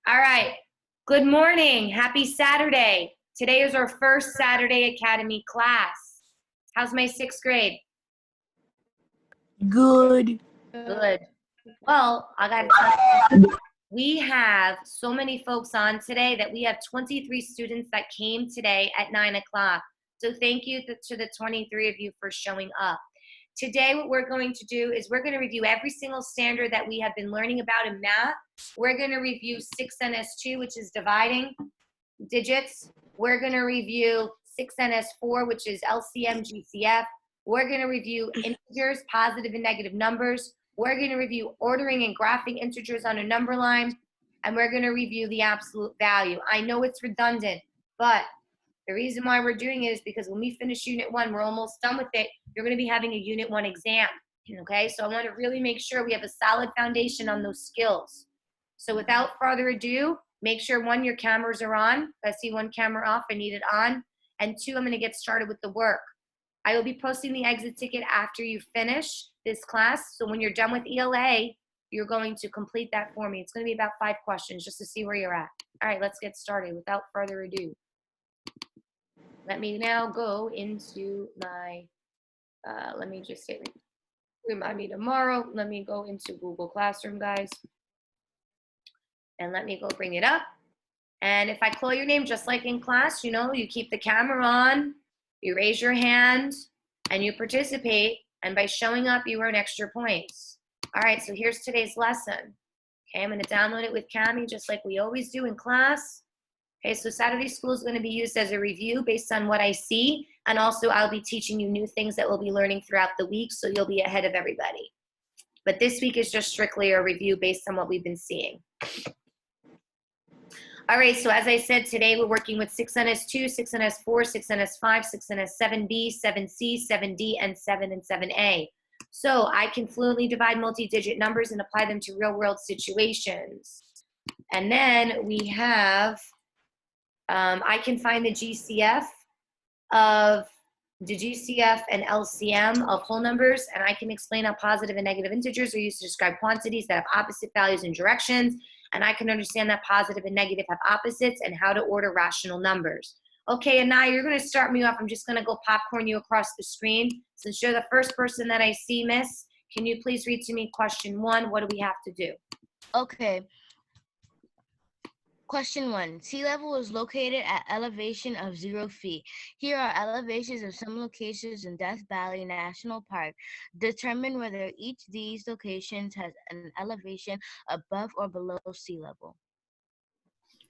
All right. Good morning. Happy Saturday. Today is our first Saturday Academy class. How's my sixth grade? Good. Good. Well, I got to tell you, we have so many folks on today that we have 23 students that came today at 9 o'clock. So thank you to the 23 of you for showing up. Today, what we're going to do is we're going to review every single standard that we have been learning about in math. We're going to review 6NS2, which is dividing digits. We're going to review 6NS4, which is LCM, GCF. We're going to review integers, positive and negative numbers. We're going to review ordering and graphing integers on a number line. And we're going to review the absolute value. I know it's redundant, but the reason why we're doing it is because when we finish Unit 1, we're almost done with it. You're going to be having a Unit 1 exam, okay? So I want to really make sure we have a solid foundation on those skills. So without further ado, make sure, one, your cameras are on. I see one camera off. I need it on. And two, I'm going to get started with the work. I will be posting the exit ticket after you finish this class. So when you're done with ELA, you're going to complete that for me. It's going to be about 5 questions just to see where you're at. All right, let's get started without further ado. Let me now go into my, let me just say, remind me tomorrow. Let me go into Google Classroom, guys. And let me go bring it up. And if I call your name, just like in class, you know, you keep the camera on, you raise your hand, and you participate. And by showing up, you earn extra points. All right, so here's today's lesson. Okay, I'm going to download it with Cami, just like we always do in class. Okay, so Saturday school is going to be used as a review based on what I see, and also I'll be teaching you new things that we'll be learning throughout the week, so you'll be ahead of everybody. But this week is just strictly a review based on what we've been seeing. All right, so as I said, today we're working with 6NS2, 6NS4, 6NS5, 6NS7B, 7C, 7D, and 7 and 7A. So I can fluently divide multi-digit numbers and apply them to real-world situations. And then we have I can find the GCF and LCM of whole numbers, and I can explain how positive and negative integers are used to describe quantities that have opposite values and directions, and I can understand that positive and negative have opposites and how to order rational numbers. Okay, Anaya, you're going to start me off. I'm just going to go popcorn you across the screen. Since you're the first person that I see, Miss, can you please read to me question 1? What do we have to do? Okay. Question 1. Sea level is located at elevation of 0 feet. Here are elevations of some locations in Death Valley National Park. Determine whether each of these locations has an elevation above or below sea level.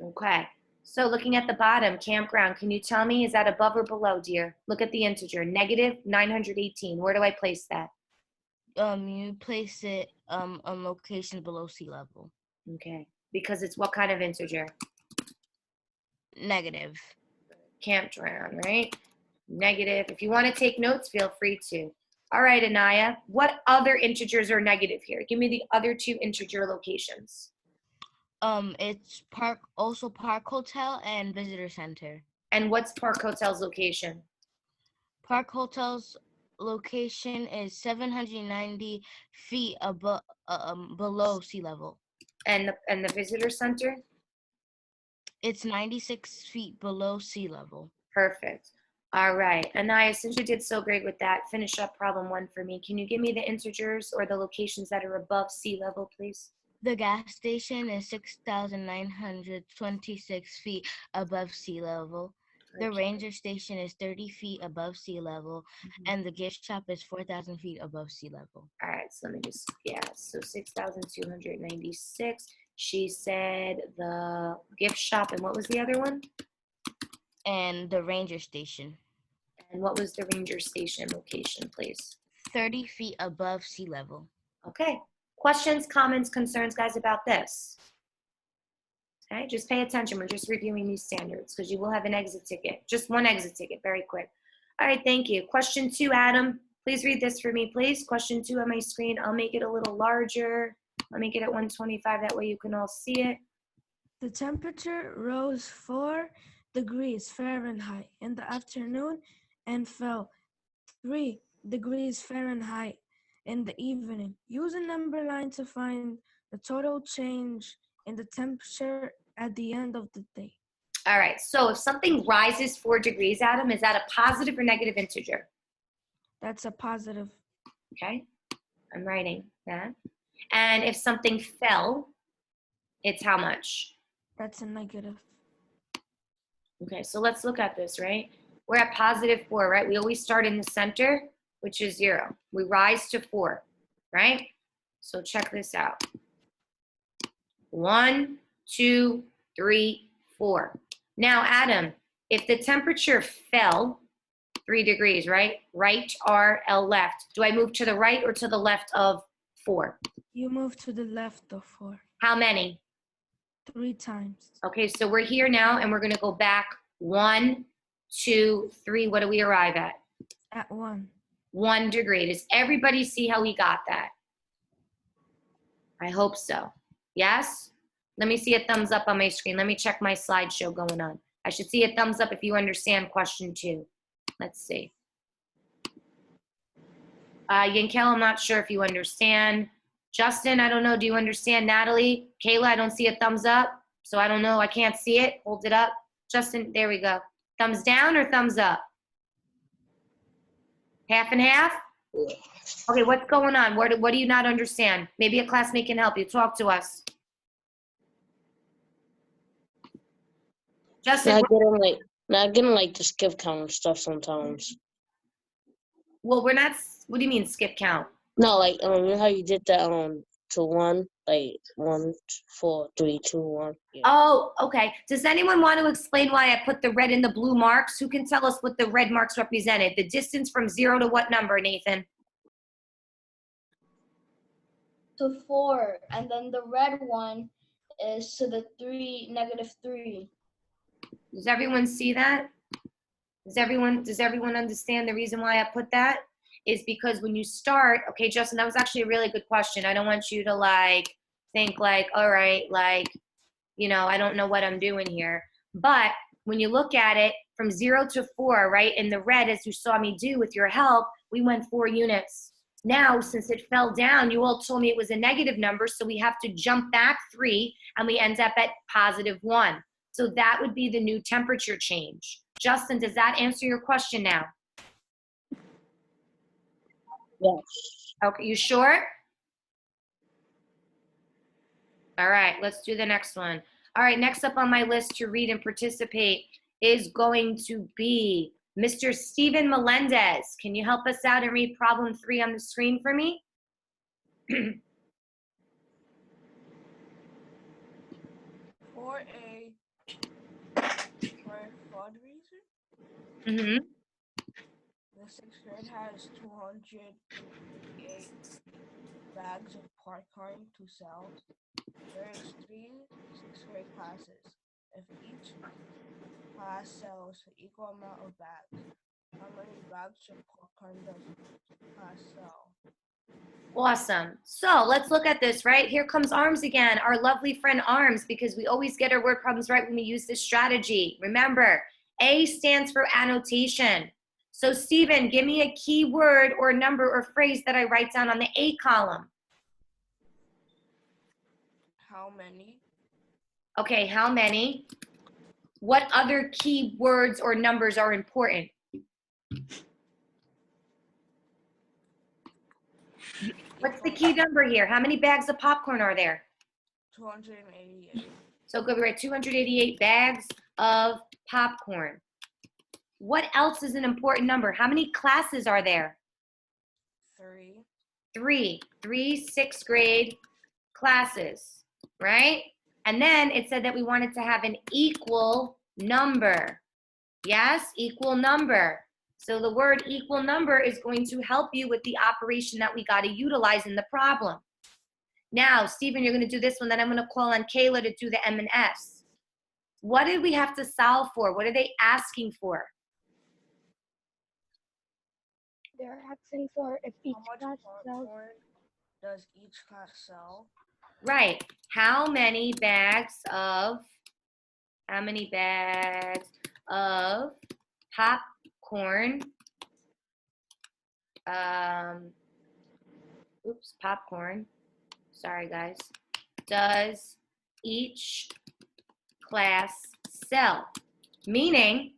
Okay. So looking at the bottom, campground, can you tell me, is that above or below, dear? Look at the integer, negative 918. Where do I place that? You place it on location below sea level. Okay. Because it's what kind of integer? Negative. Campground, right? Negative. If you want to take notes, feel free to. All right, Anaya, what other integers are negative here? Give me the other 2 integer locations. It's Park Hotel and Visitor Center. And what's Park Hotel's location? Park Hotel's location is 790 feet above below sea level. And the Visitor Center? It's 96 feet below sea level. Perfect. All right, Anaya, since you did so great with that, finish up problem 1 for me. Can you give me the integers or the locations that are above sea level, please? The gas station is 6,926 feet above sea level. The ranger station is 30 feet above sea level, and the gift shop is 4,000 feet above sea level. All right, so let me just, so 6,296. She said the gift shop, and what was the other one? And the ranger station. And what was the ranger station location, please? 30 feet above sea level. Okay. Questions, comments, concerns, guys, about this? Okay, just pay attention. We're just reviewing these standards because you will have an exit ticket. Just one exit ticket, very quick. All right, thank you. Question 2, Adam. Please read this for me, please. Question 2 on my screen. I'll make it a little larger. I'll make it at 125. That way you can all see it. The temperature rose 4 degrees Fahrenheit in the afternoon and fell 3 degrees Fahrenheit in the evening. Use a number line to find the total change in the temperature at the end of the day. All right, so if something rises 4 degrees, Adam, is that a positive or negative integer? That's a positive. Okay, I'm writing that. And if something fell, it's how much? That's a negative. Okay, so let's look at this, right? We're at positive 4, right? We always start in the center, which is 0. We rise to 4, right? So check this out. 1, 2, 3, 4. Now, Adam, if the temperature fell 3 degrees, right? Right, R, L, left. Do I move to the right or to the left of 4? You move to the left of 4. How many? 3 times. Okay, so we're here now, and we're going to go back 1, 2, 3. What do we arrive at? At 1. 1 degree. Does everybody see how we got that? I hope so. Yes? Let me see a thumbs up on my screen. Let me check my slideshow going on. I should see a thumbs up if you understand question 2. Let's see. Yankel, I'm not sure if you understand. Justin, I don't know. Do you understand? Natalie? Kayla, I don't see a thumbs up. So I don't know. I can't see it. Hold it up. Justin, there we go. Thumbs down or thumbs up? Half and half? Okay, what's going on? What do you not understand? Maybe a classmate can help you. Talk to us. Justin, Not getting like the skip count and stuff sometimes. well, we're not, what do you mean skip count? No, like you know how you did that to 1, like 1, 4, 3, 2, 1. Yeah. Oh, okay. Does anyone want to explain why I put the red and the blue marks? Who can tell us what the red marks represented? The distance from 0 to what number, Nathan? To 4, and then the red one is to the -3. Does everyone see that? Does everyone understand the reason why I put that? Is because when you start, okay, Justin, that was actually a really good question. I don't want you to like think like, all right, like, you know, I don't know what I'm doing here. But when you look at it from 0 to 4, right, in the red, as you saw me do with your help, we went 4 units. Now, since it fell down, you all told me it was a negative number, so we have to jump back 3, and we end up at +1. So that would be the new temperature change. Justin, does that answer your question now? Yes. Okay, you sure? All right, let's do the next one. All right, next up on my list to read and participate is going to be Mr. Steven Melendez. Can you help us out and read problem 3 on the screen for me? 4A for fundraiser. Mm-hmm. The 6th grade has 288 bags of popcorn to sell. There is 3 6th grade classes. If each class sells an equal amount of bags, how many bags of popcorn does each class sell? Awesome. So let's look at this, right? Here comes Arms again, our lovely friend Arms, because we always get our word problems right when we use this strategy. Remember, A stands for annotation. So Steven, give me a key word or number or phrase that I write down on the A column. How many? Okay, how many? What other key words or numbers are important? What's the key number here? How many bags of popcorn are there? 288. So good, we're at 288 bags of popcorn. What else is an important number? How many classes are there? 3. 3 6th grade classes, right? And then it said that we wanted to have an equal number. Yes, equal number. So the word equal number is going to help you with the operation that we got to utilize in the problem. Now, Stephen, you're going to do this one, then I'm going to call on Kayla to do the M and S. What did we have to solve for? What are they asking for? They're asking for if each How much class sells. popcorn does each class sell? Right. How many bags of popcorn, popcorn, sorry guys, does each class sell. Meaning,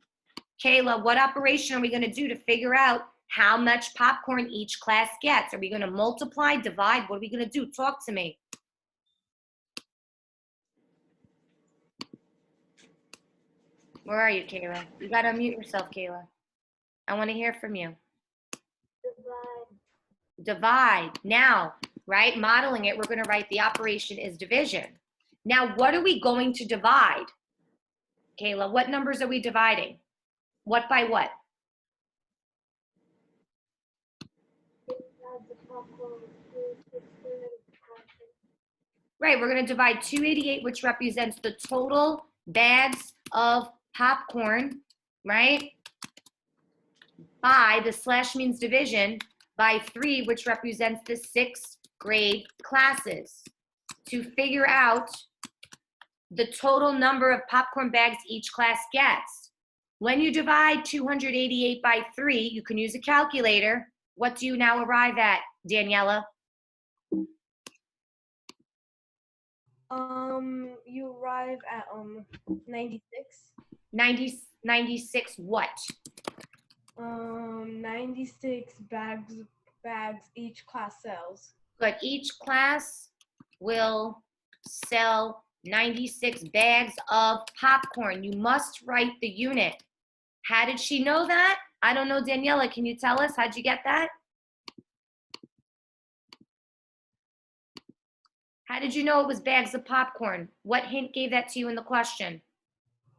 Kayla, what operation are we going to do to figure out how much popcorn each class gets? Are we going to multiply, divide? What are we going to do? Talk to me. Where are you, Kayla? You got to unmute yourself, Kayla. I want to hear from you. Divide. Now, right, modeling it, we're going to write the operation is division. Now, what are we going to divide? Kayla, what numbers are we dividing? What by what? Right, we're going to divide 288, which represents the total bags of popcorn, right? By, the slash means division, by 3, which represents the 6th grade classes. To figure out the total number of popcorn bags each class gets. When you divide 288 by 3, you can use a calculator. What do you now arrive at, Daniela? You arrive at 96. 96 what? 96 bags each class sells. But each class will sell 96 bags of popcorn. You must write the unit. How did she know that? I don't know, Daniela, can you tell us? How'd you get that? How did you know it was bags of popcorn? What hint gave that to you in the question?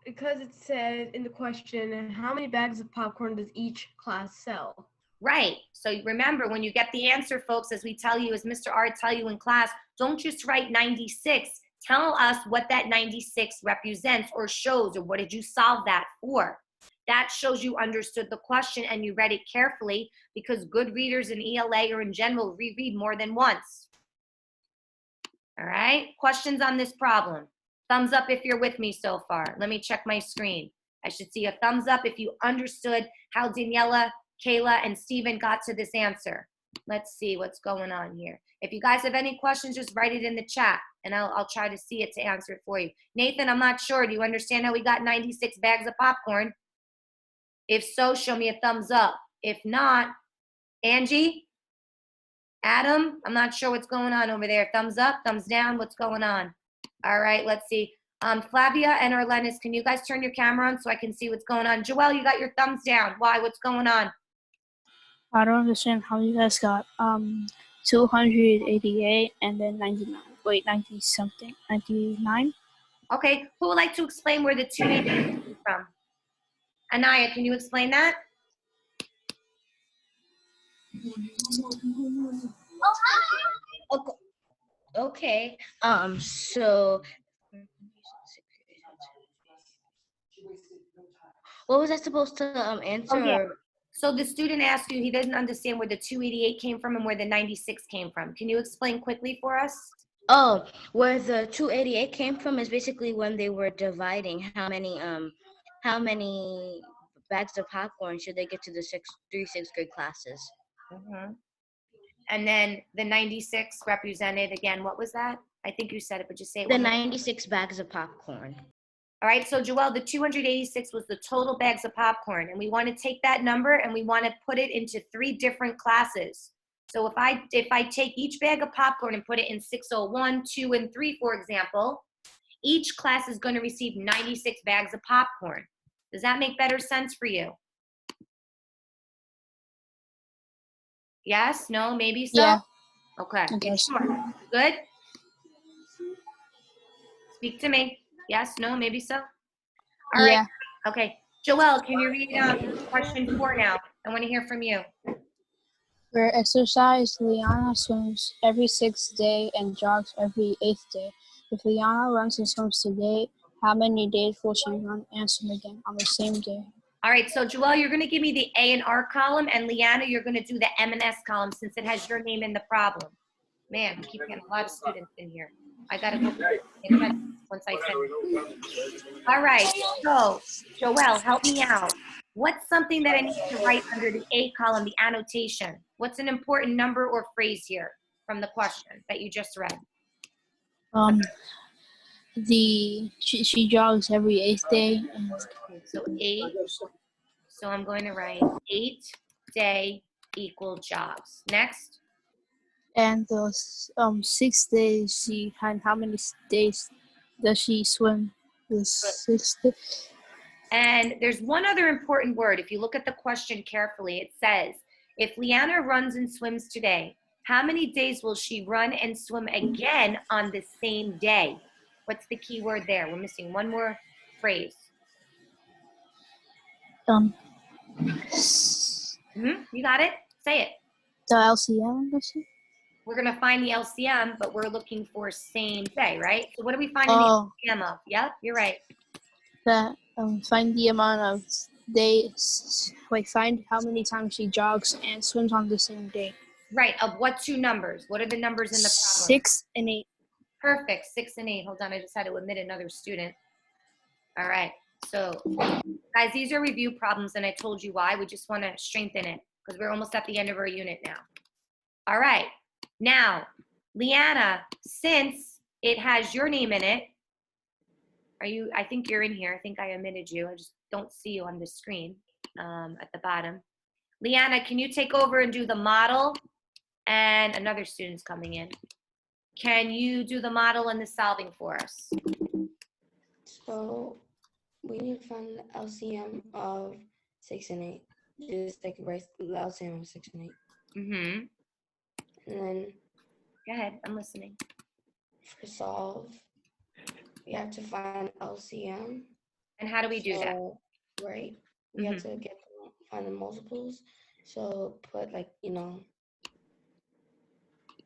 Because it said in the question, how many bags of popcorn does each class sell? Right. So remember, when you get the answer, folks, as we tell you, as Mr. R tell you in class, don't just write 96. Tell us what that 96 represents or shows, or what did you solve that for? That shows you understood the question and you read it carefully, because good readers in ELA or in general reread more than once. All right. Questions on this problem? Thumbs up if you're with me so far. Let me check my screen. I should see a thumbs up if you understood how Daniela, Kayla, and Steven got to this answer. Let's see what's going on here. If you guys have any questions, just write it in the chat, and I'll try to see it to answer it for you. Nathan, I'm not sure. Do you understand how we got 96 bags of popcorn? If so, show me a thumbs up. If not, Angie, Adam, I'm not sure what's going on over there. Thumbs up, thumbs down, what's going on? All right, let's see. Flavia and Arlenis, can you guys turn your camera on so I can see what's going on? Joelle, you got your thumbs down. Why? What's going on? I don't understand how you guys got 288 and then 99. Wait, 90 something, 99. Okay, who would like to explain where the 288 came from? Anaya, can you explain that? Okay. So what was I supposed to answer? Oh, yeah. So the student asked you, he doesn't understand where the 288 came from and where the 96 came from. Can you explain quickly for us? Oh, where the 288 came from is basically when they were dividing how many bags of popcorn should they get to the three sixth grade classes. Mm-hmm. And then the 96 represented, again, what was that? I think you said it, but just say it The one more. 96 bags of popcorn. All right, so Joelle, the 286 was the total bags of popcorn, and we want to take that number and we want to put it into 3 different classes. So if I take each bag of popcorn and put it in 601, 2, and 3, for example, each class is going to receive 96 bags of popcorn. Does that make better sense for you? Yes? No? Maybe so? Yeah. Okay. Okay. Sure. Good? Speak to me. Yes? No? Maybe so? All right. Yeah. Okay. Joelle, can you read question 4 now? I want to hear from you. For exercise, Liana swims every 6th day and jogs every 8th day. If Liana runs and swims today, how many days will she run and swim again on the same day? All right, so Joelle, you're going to give me the A and R column, and Leanna, you're going to do the M and S column since it has your name in the problem. Man, we keep getting a lot of students in here. I got to go once I finish. All right, so Joelle, help me out. What's something that I need to write under the A column, the annotation? What's an important number or phrase here from the question that you just read? She jogs every 8th day. And Okay, so 8. So I'm going to write 8-day equal jogs. Next. and those 6 days she had how many days does she swim? The 6 days. And there's one other important word. If you look at the question carefully, it says, if Leanna runs and swims today, how many days will she run and swim again on the same day? What's the key word there? We're missing one more phrase. Um, You got it? Say it. the LCM. We're going to find the LCM, but we're looking for same day, right? So what do we find Oh, in the LCM of? Yep, you're right. that find the amount of days. Wait, find how many times she jogs and swims on the same day. Right, of what two numbers? What are the numbers in the problem? 6 and 8. Perfect, 6 and 8. Hold on, I just had to admit another student. All right, so guys, these are review problems, and I told you why. We just want to strengthen it because we're almost at the end of our unit now. All right, now, Leanna, since it has your name in it, I think you're in here. I think I omitted you. I just don't see you on the screen at the bottom. Leanna, can you take over and do the model? And another student's coming in. Can you do the model and the solving for us? So we need to find the LCM of 6 and 8. Just like write the LCM of 6 and 8. Mm-hmm. And then Go ahead, I'm listening. for solve, we have to find LCM. And how do we do that? Right. We have to find the multiples. So put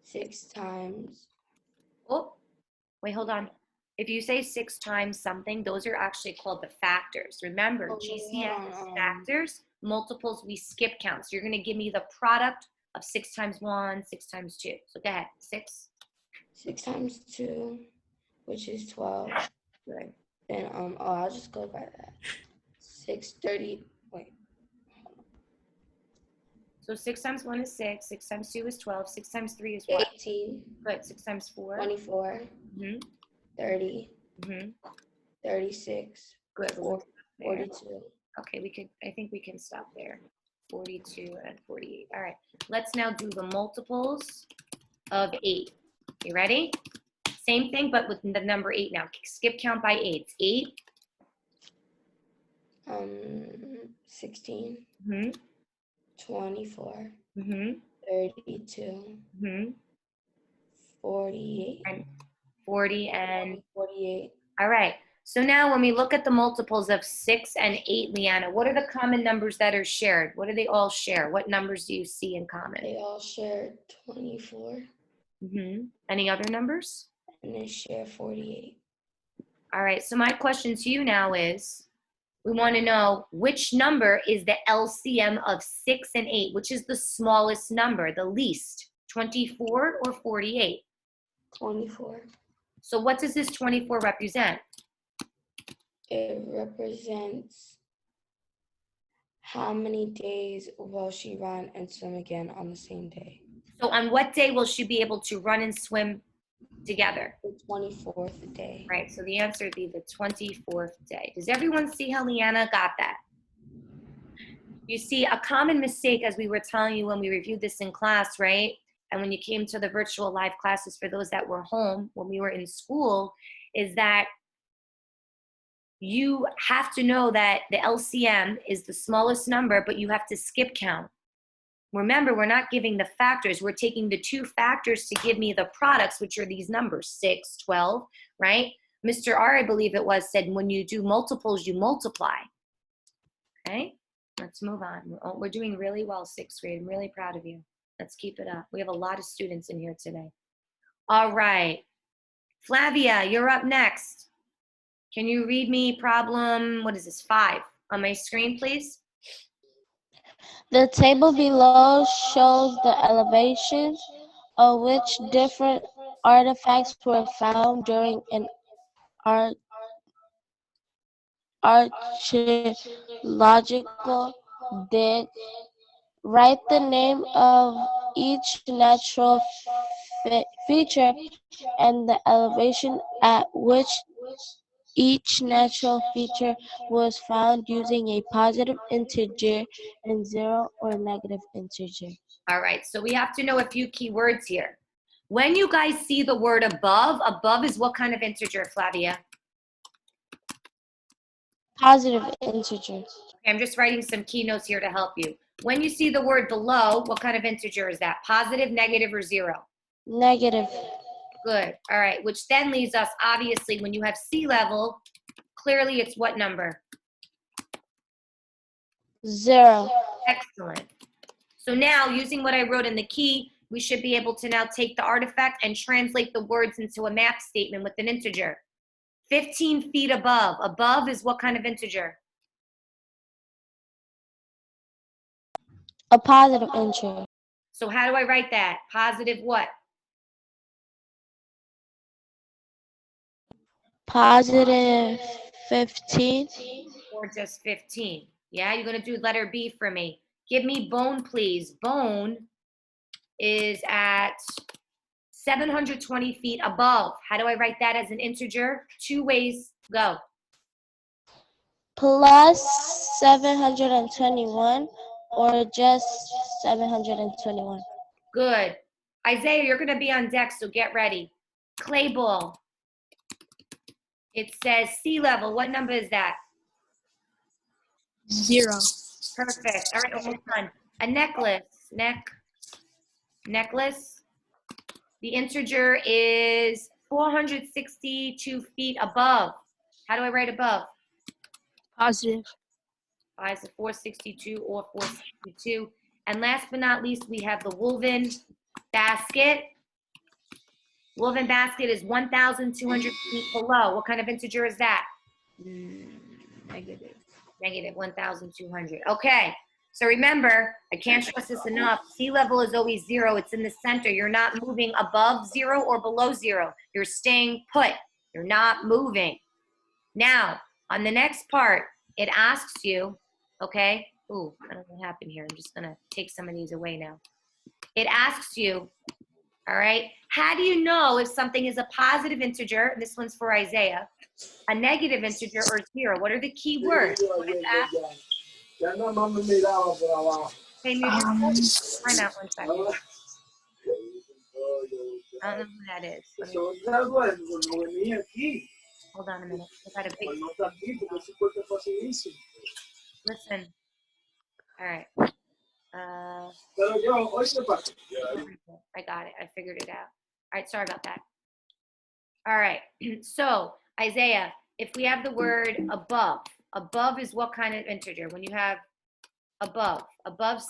6 times. Oh, wait, hold on. If you say 6 times something, those are actually called the factors. Remember, GCF is factors, multiples, we skip count. So you're going to give me the product of 6 times 1, 6 times 2. So go ahead, 6. 6 times 2, which is 12. Good. Then, I'll just go by that. 630, wait. So 6 times 1 is 6, 6 times 2 is 12, 6 times 3 is what? 18. Good, 6 times 4? 24. 30. 36. Good. 42. Okay, I think we can stop there. 42 and 48. All right, let's now do the multiples of 8. You ready? Same thing, but with the number 8 now. Skip count by 8. 8. 16. 24. 32. 48. And 40 and 48. all right. So now when we look at the multiples of 6 and 8, Leanna, what are the common numbers that are shared? What do they all share? What numbers do you see in common? They all share 24. Any other numbers? And they share 48. All right. So my question to you now is, we want to know which number is the LCM of 6 and 8, which is the smallest number, the least, 24 or 48? 24. So what does this 24 represent? It represents how many days will she run and swim again on the same day? So on what day will she be able to run and swim together? The 24th day. Right, so the answer would be the 24th day. Does everyone see how Leanna got that? You see, a common mistake, as we were telling you when we reviewed this in class, right? And when you came to the virtual live classes for those that were home when we were in school, is that you have to know that the LCM is the smallest number, but you have to skip count. Remember, we're not giving the factors. We're taking the two factors to give me the products, which are these numbers, 6, 12, right? Mr. R, I believe it was, said when you do multiples, you multiply. Okay, let's move on. We're doing really well, 6th grade. I'm really proud of you. Let's keep it up. We have a lot of students in here today. All right. Flavia, you're up next. Can you read me problem, what is this, 5 on my screen, please? The table below shows the elevations of which different artifacts were found during an archaeological dig. Write the name of each natural feature and the elevation at which each natural feature was found using a positive integer and 0 or negative integer. All right, so we have to know a few key words here. When you guys see the word above is what kind of integer, Flavia? Positive integer. Okay, I'm just writing some keynotes here to help you. When you see the word below, what kind of integer is that? Positive, negative, or 0? Negative. Good. All right, which then leaves us, obviously, when you have sea level, clearly it's what number? 0. Excellent. So now, using what I wrote in the key, we should be able to now take the artifact and translate the words into a math statement with an integer. 15 feet above. Above is what kind of integer? A positive integer. So how do I write that? Positive what? Positive 15. Or just 15? Yeah, you're going to do letter B for me. Give me bone, please. Bone is at 720 feet above. How do I write that as an integer? 2 ways, go. Plus 721 or just 721. Good. Isaiah, you're going to be on deck, so get ready. Clay ball. It says sea level. What number is that? 0. Perfect. All right, almost done. A necklace. Necklace. The integer is 462 feet above. How do I write above? Positive. Is it 462 or 462? And last but not least, we have the woven basket. Woven basket is 1,200 feet below. What kind of integer is that? Negative. Negative 1,200. Okay. So remember, I can't stress this enough. Sea level is always 0. It's in the center. You're not moving above 0 or below 0. You're staying put. You're not moving. Now, on the next part, it asks you, okay? Ooh, I don't know what happened here. I'm just going to take some of these away now. It asks you, all right, how do you know if something is a positive integer? This one's for Isaiah. A negative integer or 0? What are the key words? What is that? Hey, mute your phone. Time out 1 second. I don't know who that is. Hold on a minute. I got a big. Listen. All right. I got it. I figured it out. All right. Sorry about that. All right. So, Isaiah, if we have the word above is what kind of integer? When you have above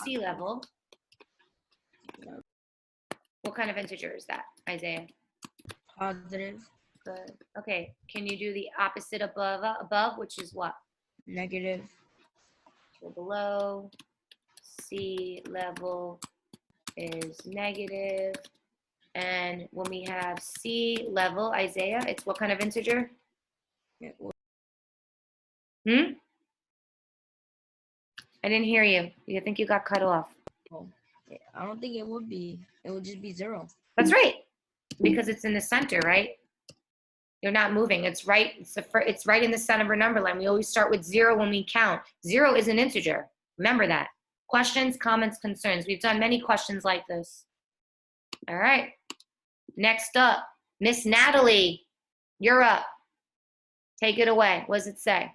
sea level, what kind of integer is that, Isaiah? Positive. Good. Okay. Can you do the opposite above, which is what? Negative. So below sea level is negative. And when we have sea level, Isaiah, it's what kind of integer? I didn't hear you. I think you got cut off. I don't think it would be. It would just be 0. That's right. Because it's in the center, right? You're not moving. It's right. It's right in the center of our number line. We always start with 0 when we count. 0 is an integer. Remember that. Questions, comments, concerns. We've done many questions like this. All right. Next up, Miss Natalie, you're up. Take it away. What does it say?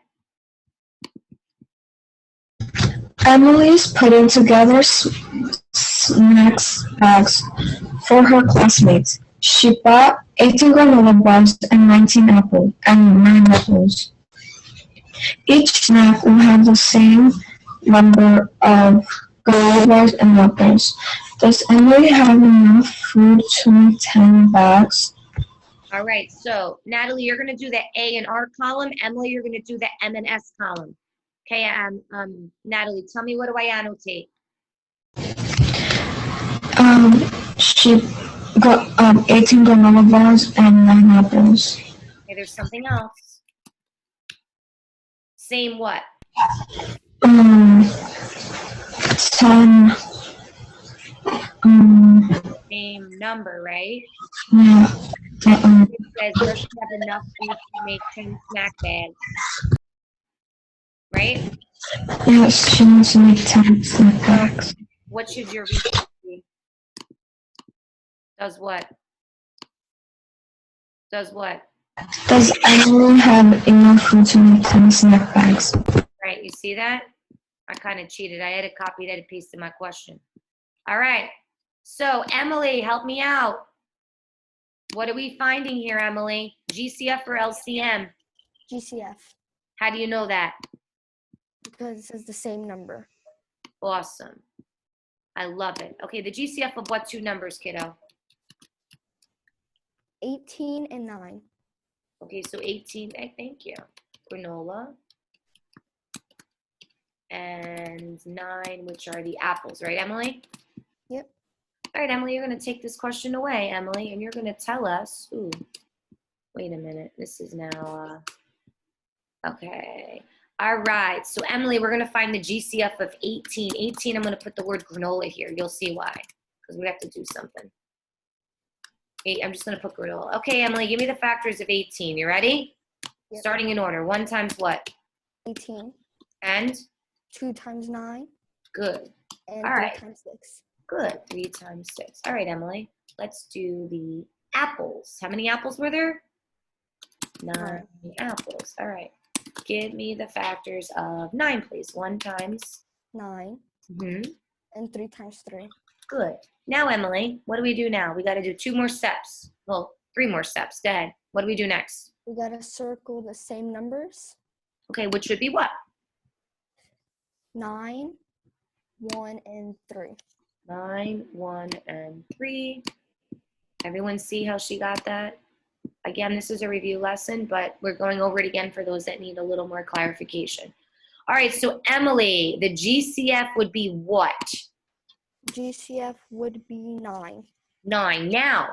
Emily's putting together snacks bags for her classmates. She bought 18 granola bars and 9 apples. Each snack will have the same number of granola bars and apples. Does Emily have enough food to make 10 bags? All right, so Natalie, you're going to do the A and R column. Emily, you're going to do the M and S column. Okay, Natalie, tell me, what do I annotate? She got 18 granola bars and 9 apples. Okay, there's something else. Same what? 10. Same number, right? Yeah. says, does she have enough food to make 10 snack bags? Right? Yes, she needs to make 10 snack bags. What should your response be? Does what? Does what? Does Emily have enough food to make 10 snack bags? Right, you see that? I kind of cheated. I had to copy that and pasted my question. All right. So, Emily, help me out. What are we finding here, Emily? GCF or LCM? GCF, How do you know that? because it says the same number. Awesome. I love it. Okay, the GCF of what two numbers, kiddo? 18 and 9. Okay, so 18, thank you. Granola. And 9, which are the apples, right, Emily? Yep. All right, Emily, you're going to take this question away, Emily, and you're going to tell us. Ooh, wait a minute. This is now, okay. All right, so Emily, we're going to find the GCF of 18. 18, I'm going to put the word granola here. You'll see why, because we have to do something. I'm just going to put granola. Okay, Emily, give me the factors of 18. You ready? Yep. Starting in order. 1 times what? 18. And? 2 times 9. Good. And All 3 right. times 6. Good. 3 times 6. All right, Emily. Let's do the apples. How many apples were there? 9 apples. All right. Give me the factors of 9, please. 1 times 9. Mm-hmm. And 3 times 3. Good. Now, Emily, what do we do now? We got to do 2 more steps. Well, 3 more steps. Go ahead. What do we do next? We got to circle the same numbers. Okay, which should be what? 9, 1, and 3. 9, 1, and 3. Everyone see how she got that? Again, this is a review lesson, but we're going over it again for those that need a little more clarification. All right, so Emily, the GCF would be what? GCF would be 9. 9. Now,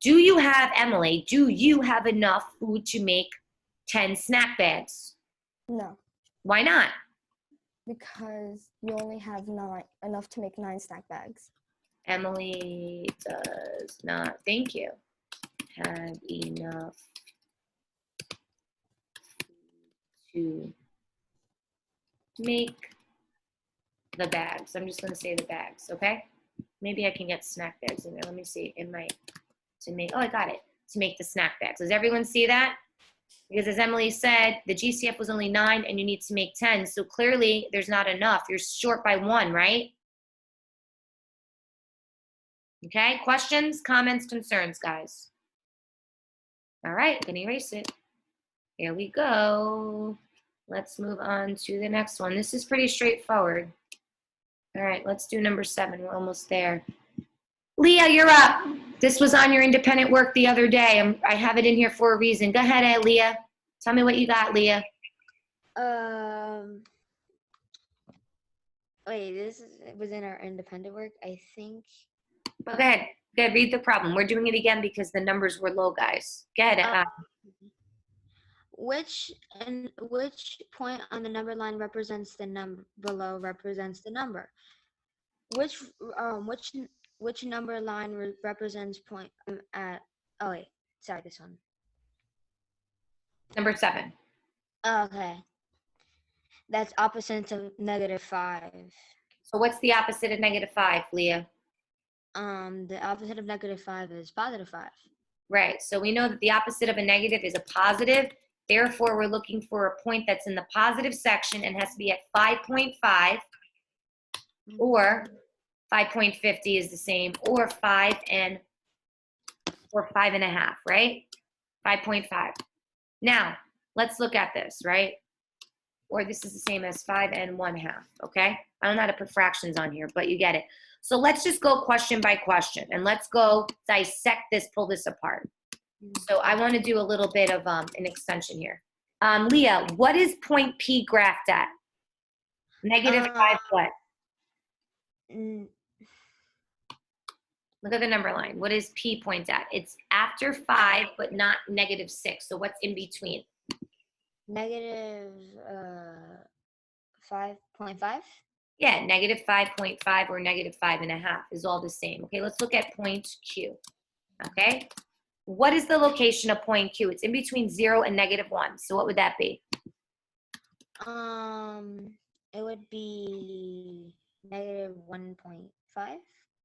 do you have, Emily, do you have enough food to make 10 snack bags? No, Why not? because you only have 9 enough to make 9 snack bags. Emily does not, thank you, have enough to make the bags. I'm just going to say the bags, okay? Maybe I can get snack bags in there. Let me see. It might, to make, oh, I got it. To make the snack bags. Does everyone see that? Because as Emily said, the GCF was only 9 and you need to make 10. So clearly there's not enough. You're short by 1, right? Okay, questions, comments, concerns, guys? All right, gonna erase it. Here we go. Let's move on to the next one. This is pretty straightforward. All right, let's do number 7. We're almost there. Leah, you're up. This was on your independent work the other day. I have it in here for a reason. Go ahead, Leah. Tell me what you got, Leah. Wait, was in our independent work, I think. Go ahead. Go ahead, read the problem. We're doing it again because the numbers were low, guys. Go ahead. Which point on the number line represents the number below represents the number? Which number line represents point at? Oh wait, sorry, this one. Number 7. Okay, that's opposite of -5. So what's the opposite of -5, Leah? The opposite of -5 is +5. Right. So we know that the opposite of a negative is a positive. Therefore, we're looking for a point that's in the positive section and has to be at 5.5, or 5.50 is the same, or 5.5, right? 5.5. Now, let's look at this, right? Or this is the same as 5 and 1/2, okay? I don't know how to put fractions on here, but you get it. So let's just go question by question, and let's go dissect this, pull this apart. So I want to do a little bit of an extension here. Leah, what is point P graphed at? -5 what? Look at the number line. What is P point at? It's after 5, but not -6. So what's in between? -5.5? Yeah, -5.5 or -5.5 is all the same. Okay, let's look at point Q. Okay, what is the location of point Q? It's in between 0 and -1. So what would that be? It would be -1.5.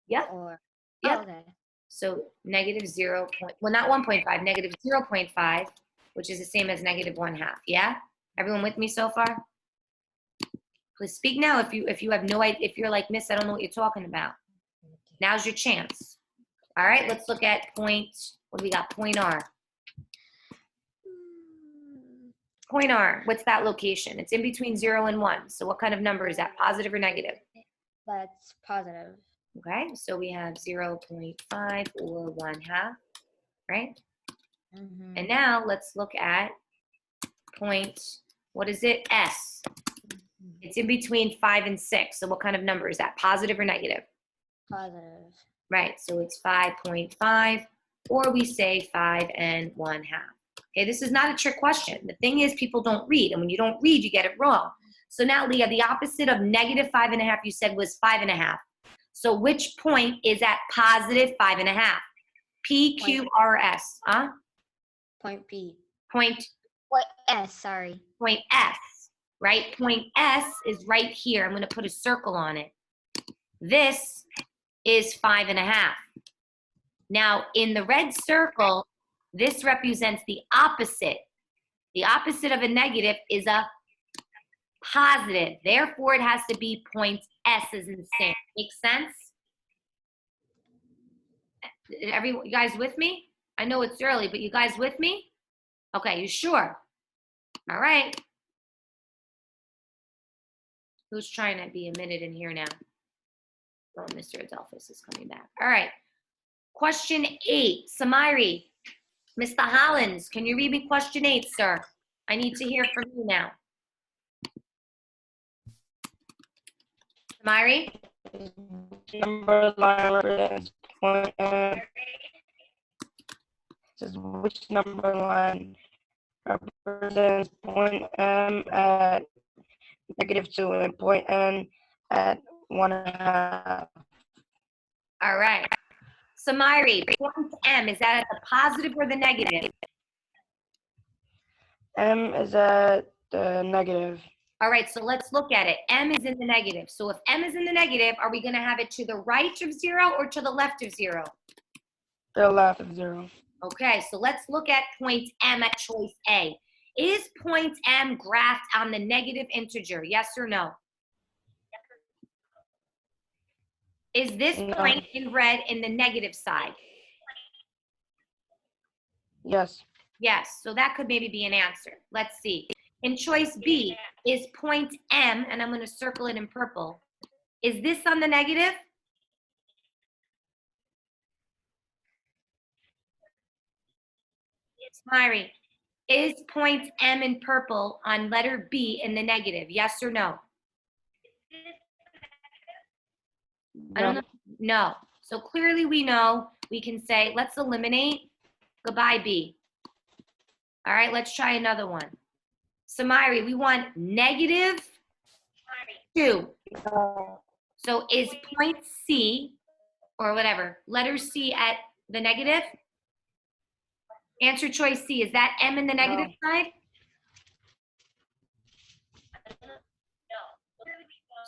Yep. Or Yep. oh, okay. So -0. Well, not 1.5, -0.5, which is the same as -1/2. Yeah. Everyone with me so far? Please speak now if you have no idea. If you're like, Miss, I don't know what you're talking about. Now's your chance. All right. Let's look at point. What do we got? Point R. Point R, what's that location? It's in between 0 and 1. So what kind of number is that? Positive or negative? That's positive. Okay, so we have 0.5 or 1/2, right? Mm-hmm. And now let's look at point, what is it? S. It's in between 5 and 6. So what kind of number is that? Positive or negative? Positive. Right, so it's 5.5, or we say 5 and 1/2. Okay, this is not a trick question. The thing is, people don't read, and when you don't read, you get it wrong. So now, Leah, the opposite of -5.5 you said was 5.5. So which point is at positive 5.5? P, Q, R, S? Huh? Point P. Point S, sorry. Point S, right? Point S is right here. I'm going to put a circle on it. This is 5.5. Now, in the red circle, this represents the opposite. The opposite of a negative is a positive. Therefore, it has to be point S as in Sam. Make sense? Everyone, you guys with me? I know it's early, but you guys with me? Okay, you sure? All right. Who's trying to be a minute in here now? Oh, Mr. Adelphus is coming back. All right. Question 8. Samiri, Mr. Hollins, can you read me question 8, sir? I need to hear from you now. Samiri? Number line represents point M. Says which number line represents point M at -2 and point N at 1.5. All right. Samiri, point M, is that at the positive or the negative? M is at the negative. All right, so let's look at it. M is in the negative. So if M is in the negative, are we going to have it to the right of 0 or to the left of 0? The left of 0. Okay, so let's look at point M at choice A. Is point M graphed on the negative integer? Yes or no? Is this point in red in the negative side? Yes. Yes, so that could maybe be an answer. Let's see. In choice B, is point M, and I'm going to circle it in purple, is this on the negative? Smiley, is point M in purple on letter B in the negative? Yes or no? I don't know. No. So clearly we know we can say, let's eliminate. Goodbye, B. All right, let's try another one. Samiri, we want -2. So is point C, or whatever, letter C at the negative? Answer choice C. Is that M in the negative side?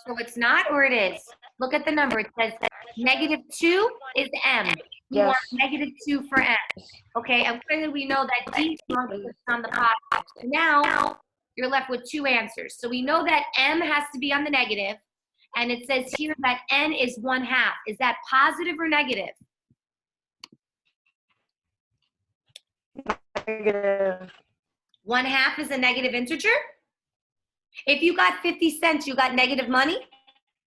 So it's not, or it is? Look at the number. It says -2 is M. We want -2 for M. Okay, and clearly we know that D is on the positive. So now you're left with 2 answers. So we know that M has to be on the negative, and it says here that N is 1/2. Is that positive or negative? Negative. 1/2 is a negative integer? If you got 50 cents, you got negative money?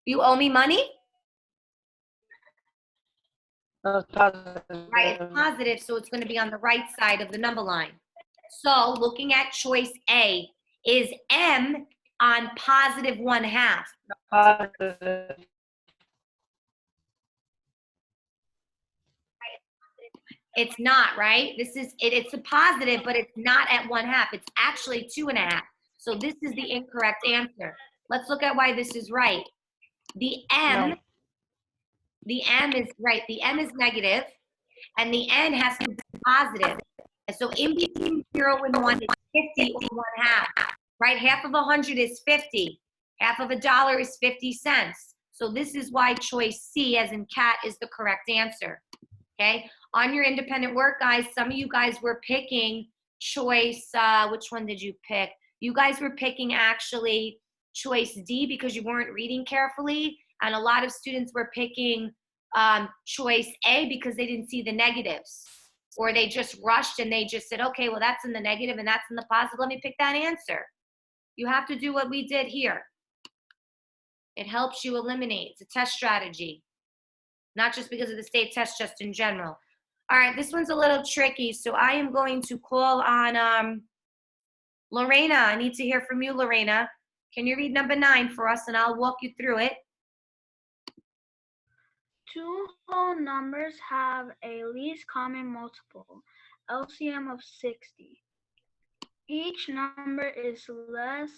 You owe me money? Positive. Right, it's positive, so it's going to be on the right side of the number line. So looking at choice A, is M on positive 1/2? Positive. It's not, right? This is it's a positive, but it's not at 1/2. It's actually 2.5. So this is the incorrect answer. Let's look at why this is right. The M is right. The M is negative, and the N has to be positive. And so in between 0 and 1 is 50 or 1/2, right? Half of 100 is 50. Half of $1 is 50 cents. So this is why choice C, as in cat, is the correct answer, okay? On your independent work, guys, some of you guys were picking choice, which one did you pick? You guys were picking actually choice D because you weren't reading carefully, and a lot of students were picking choice A because they didn't see the negatives, or they just rushed and they just said, okay, well, that's in the negative and that's in the positive. Let me pick that answer. You have to do what we did here. It helps you eliminate. It's a test strategy, not just because of the state test, just in general. All right, this one's a little tricky, so I am going to call on Lorena. I need to hear from you, Lorena. Can you read number 9 for us, and I'll walk you through it? Two whole numbers have a least common multiple, LCM of 60. Each number is less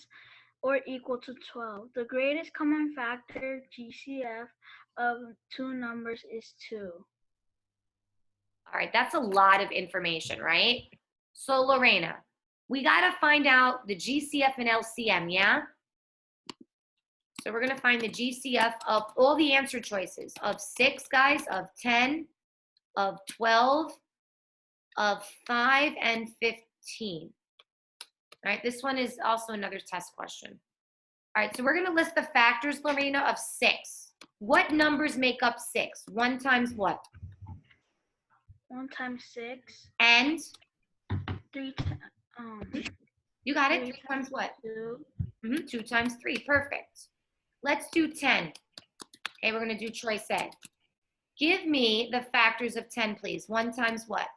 or equal to 12. The greatest common factor, GCF, of two numbers is 2. All right, that's a lot of information, right? So Lorena, we gotta find out the GCF and LCM, yeah? So we're gonna find the GCF of all the answer choices, of 6, guys, of 10, of 12, of 5, and 15. All right, this one is also another test question. All right, so we're gonna list the factors, Lorena, of 6. What numbers make up 6? 1 times what? 1 times 6. And? 3 You got it, 3 times what? 2. 2 times 3, perfect. Let's do 10. Okay, we're gonna do choice A. Give me the factors of 10, please. 1 times what?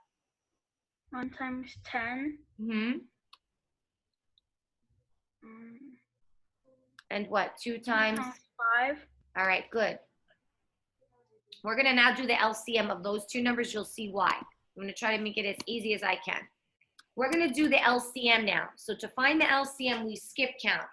1 times 10. And what, 2 times? 5. All right, good. We're gonna now do the LCM of those two numbers. You'll see why. I'm gonna try to make it as easy as I can. We're gonna do the LCM now. So to find the LCM, we skip count,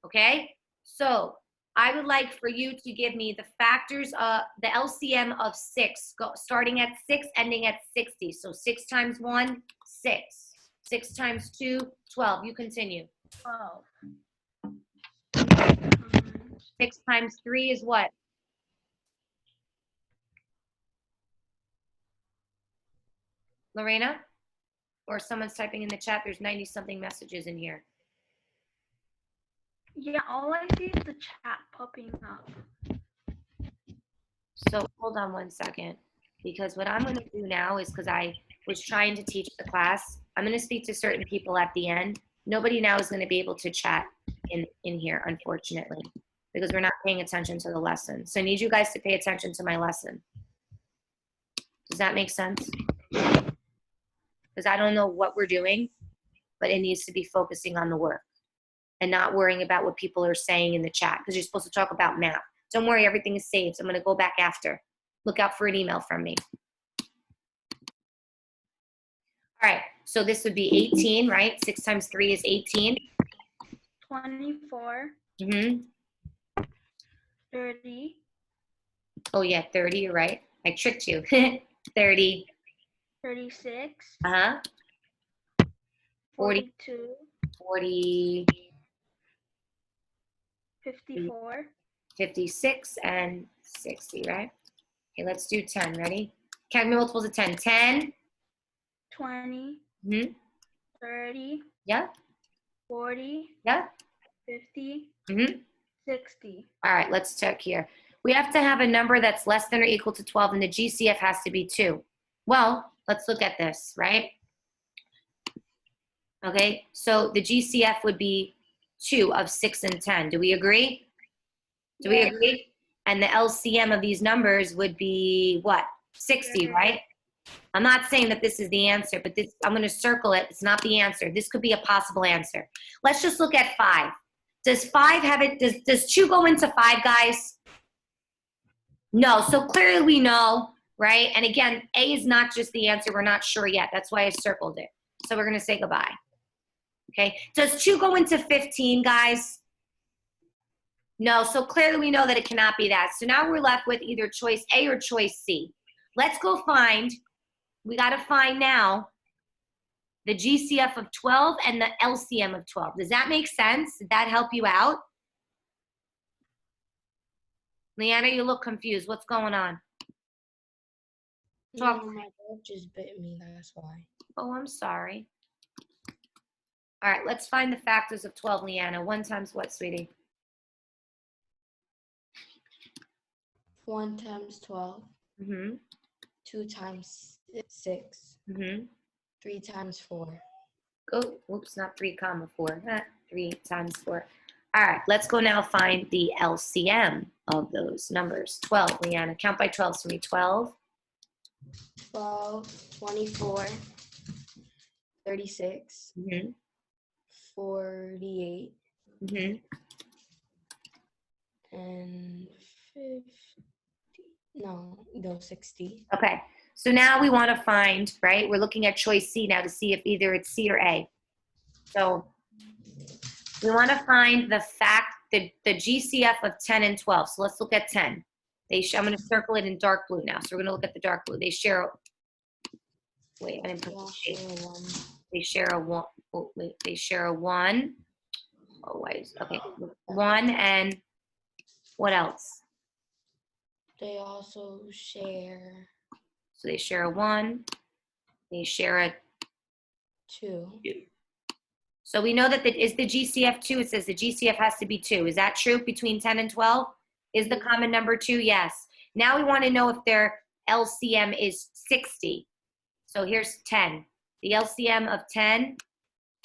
okay? So I would like for you to give me the factors, the LCM of 6, starting at 6, ending at 60. So 6 times 1, 6. 6 times 2, 12. You continue. 12. 6 times 3 is what? Lorena? Or someone's typing in the chat. There's 90-something messages in here. Yeah, all I see is the chat popping up. So hold on one second, because what I'm going to do now is, because I was trying to teach the class, I'm going to speak to certain people at the end. Nobody now is going to be able to chat in here, unfortunately, because we're not paying attention to the lesson. So I need you guys to pay attention to my lesson. Does that make sense? Because I don't know what we're doing, but it needs to be focusing on the work and not worrying about what people are saying in the chat, because you're supposed to talk about math. Don't worry, everything is saved. I'm going to go back after. Look out for an email from me. All right, so this would be 18, right? 6 times 3 is 18. 24. 30. Oh, yeah, 30, you're right. I tricked you. 30. 36. 42. 40. 54. 56 and 60, right? Okay, let's do 10. Ready? Count me multiples of 10. 10. 20. 30. Yeah. 40. Yeah. 50. 60. All right, let's check here. We have to have a number that's less than or equal to 12, and the GCF has to be 2. Well, let's look at this, right? Okay, so the GCF would be 2 of 6 and 10. Do we agree? Do we agree? And the LCM of these numbers would be what? 60, right? I'm not saying that this is the answer, but this, I'm going to circle it. It's not the answer. This could be a possible answer. Let's just look at 5. Does 5 have it? Does 2 go into 5, guys? No. So clearly we know, right? And again, A is not just the answer. We're not sure yet. That's why I circled it. So we're going to say goodbye. Okay. Does 2 go into 15, guys? No. So clearly we know that it cannot be that. So now we're left with either choice A or choice C. Let's go find we got to find now the GCF of 12 and the LCM of 12. Does that make sense? Did that help you out? Leanna, you look confused. What's going on? Talk. No, my dog just bit me, that's why. Oh, I'm sorry. All right, let's find the factors of 12, Leanna. 1 times what, sweetie? 1 times 12. Mm-hmm. 2 times 6. Mm-hmm. 3 times 4. Oh, whoops, not 3 comma 4. 3 times 4. All right, let's go now find the LCM of those numbers. 12, Leanna. Count by 12s for me. 12. 12, 24, 36, Mm-hmm. 48, Mm-hmm. and 60. Okay, so now we want to find, right? We're looking at choice C now to see if either it's C or A. So we want to find the GCF of 10 and 12. So let's look at 10. I'm going to circle it in dark blue now. So we're going to look at the dark blue. They share, wait, I didn't put the shade. They share a 1. Oh, wait, they share a 1. Oh, wait, okay. 1 and what else? They also share. So they share a 1. They share a 2. So we know that is the GCF 2. It says the GCF has to be 2. Is that true between 10 and 12? Is the common number 2? Yes. Now we want to know if their LCM is 60. So here's 10. The LCM of 10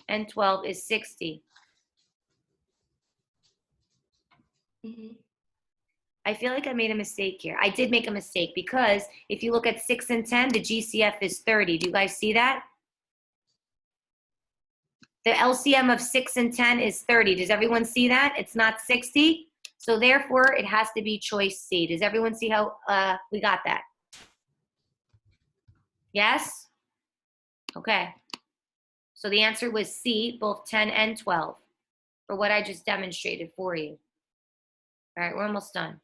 and 12 is 60. Mm-hmm. I feel like I made a mistake here. I did make a mistake because if you look at 6 and 10, the GCF is 30. Do you guys see that? The LCM of 6 and 10 is 30. Does everyone see that? It's not 60. So therefore, it has to be choice C. Does everyone see how we got that? Yes? Okay. So the answer was C, both 10 and 12, for what I just demonstrated for you. All right, we're almost done.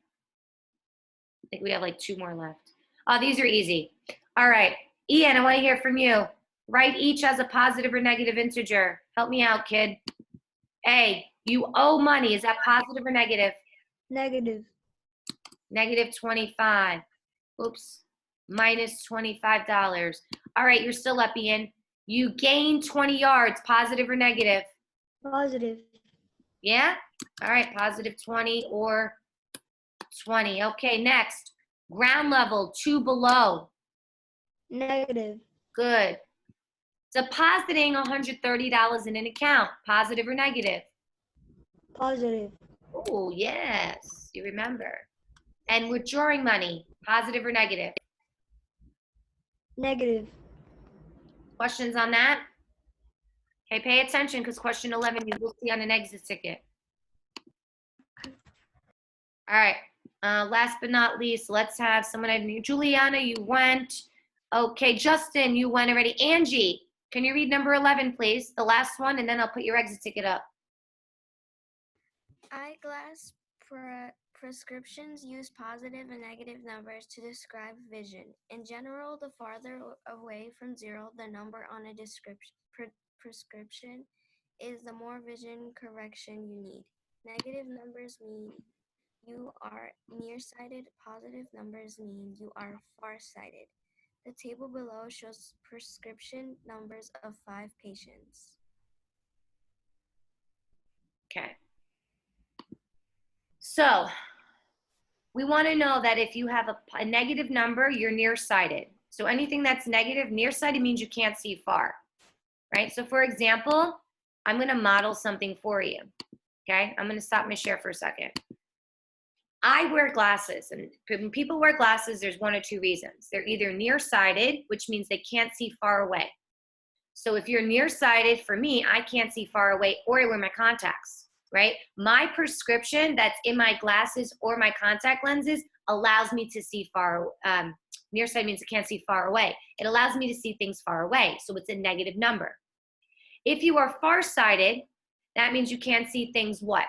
I think we have like 2 more left. Oh, these are easy. All right, Ian, I want to hear from you. Write each as a positive or negative integer. Help me out, kid. A, you owe money. Is that positive or negative? Negative. Negative 25. Oops. Minus $25. All right, you're still up, Ian. You gained 20 yards. Positive or negative? Positive. Yeah? All right, positive 20 or 20. Okay, next. Ground level, 2 below. Negative. Good. Depositing $130 in an account. Positive or negative? Positive. Oh, yes. You remember. And withdrawing money. Positive or negative? Negative. Questions on that? Okay, pay attention because question 11 you will see on an exit ticket. All right. Last but not least, let's have someone. Juliana, you went. Okay, Justin, you went already. Angie, can you read number 11, please? The last one, and then I'll put your exit ticket up. Eyeglass prescriptions use positive and negative numbers to describe vision. In general, the farther away from 0 the number on a prescription is, the more vision correction you need. Negative numbers mean you are nearsighted. Positive numbers mean you are farsighted. The table below shows prescription numbers of 5 patients. Okay. So we want to know that if you have a negative number, you're nearsighted. So anything that's negative, nearsighted means you can't see far, right? So for example, I'm going to model something for you, okay? I'm going to stop my share for a second. I wear glasses, and when people wear glasses, there's 1 or 2 reasons. They're either nearsighted, which means they can't see far away. So if you're nearsighted, for me, I can't see far away, or I wear my contacts, right? My prescription that's in my glasses or my contact lenses allows me to see far. Nearsighted means I can't see far away. It allows me to see things far away, so it's a negative number. If you are farsighted, that means you can't see things what?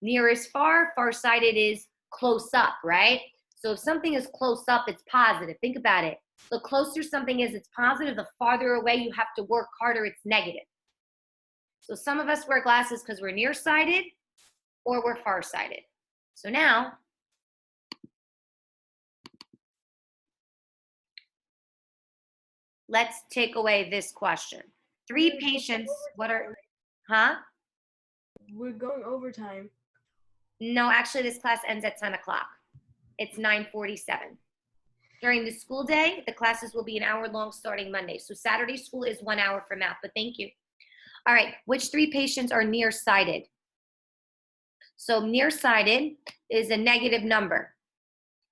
Near is far, farsighted is close up, right? So if something is close up, it's positive. Think about it. The closer something is, it's positive. The farther away you have to work harder, it's negative. So some of us wear glasses because we're nearsighted or we're farsighted. So now, let's take away this question. 3 patients, what are, huh? We're going overtime. No, actually this class ends at 10 o'clock. It's 9:47. During the school day, the classes will be an hour long starting Monday. So Saturday school is 1 hour for math, but thank you. All right, which 3 patients are nearsighted? So nearsighted is a negative number.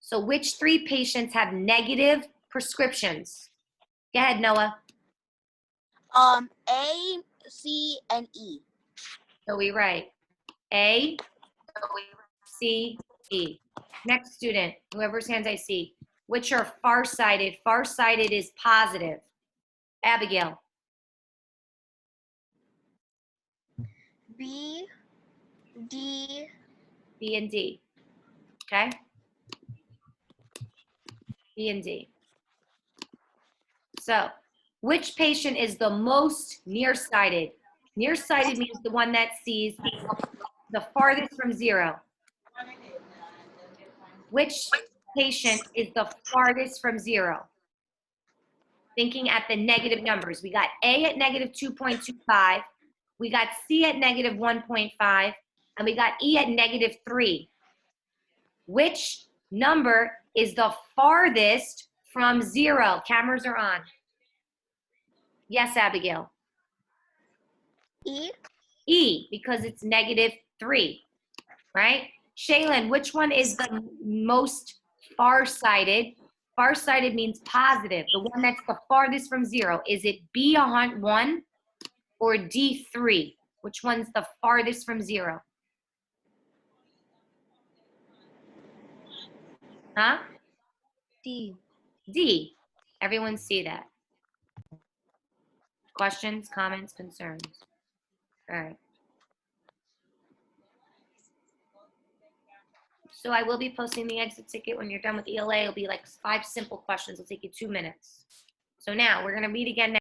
So which 3 patients have negative prescriptions? Go ahead, Noah. A, C, and E. So we write A, C, E. Next student, whoever's hands I see. Which are farsighted? Farsighted is positive. Abigail. B, D, B and D. Okay? B and D. So, which patient is the most nearsighted? Nearsighted means the one that sees the farthest from 0. Which patient is the farthest from 0? Thinking at the negative numbers. We got A at negative 2.25. We got C at negative 1.5. And we got E at negative 3. Which number is the farthest from 0? Cameras are on. Yes, Abigail. E. E, because it's negative 3, right? Shaylin, which one is the most farsighted? Farsighted means positive, the one that's the farthest from 0. Is it B1 or D3? Which one's the farthest from 0? Huh? D. D. Everyone see that? Questions, comments, concerns? All right. So I will be posting the exit ticket when you're done with ELA. It'll be like 5 simple questions. It'll take you 2 minutes. So now we're going to meet again next